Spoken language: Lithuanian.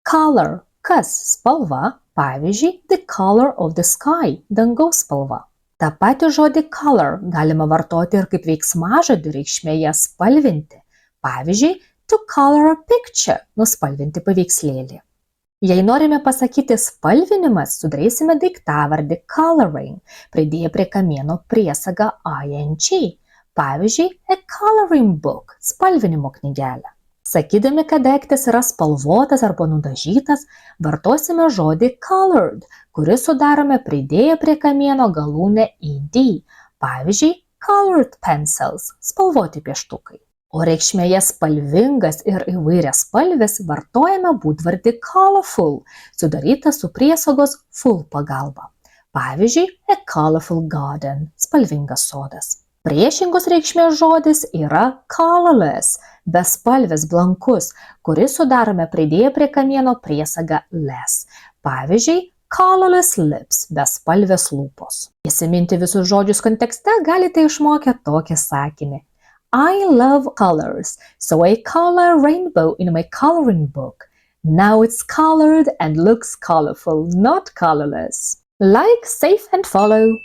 Color – kas, spalva, pavyzdžiui, the color of the sky – dangaus spalva. Ta pati žodį color galima vartoti ir kaip veiksmažodį reikšmėje spalvinti. Pavyzdžiui, to color a picture – nuspalvinti paveikslėlį. Jei norime pasakyti spalvinimas, sudarysime daiktavardį coloring, pridėję prie kamieno priesagą ing. Pavyzdžiui, a coloring book – spalvinimo knygelė. Sakydami, kad daiktas yra spalvotas arba nudažytas, vartosime žodį colored, kurį sudarome pridėję prie kamieno galūnę ed. Pavyzdžiui, colored pencils – spalvoti pieštukai. O reikšmėje spalvingas ir įvairiaspalvis vartojame būdvardį colorful, sudarytą su priesagos full pagalba. Pavyzdžiui, a colorful garden – spalvingas sodas. Priešingos reikšmės žodis yra colorless – bespalvis, blankus, kurį sudarome pridėję prie kamieno priesagą less. Pavyzdžiui, colorless lips – bespalvės lūpos. Įsiminti visus žodžius kontekste galite išmokę tokį sakinį. I love colors, so I color a rainbow in my coloring book. Now it's colored and looks colorful, not colorless. Like, save and follow.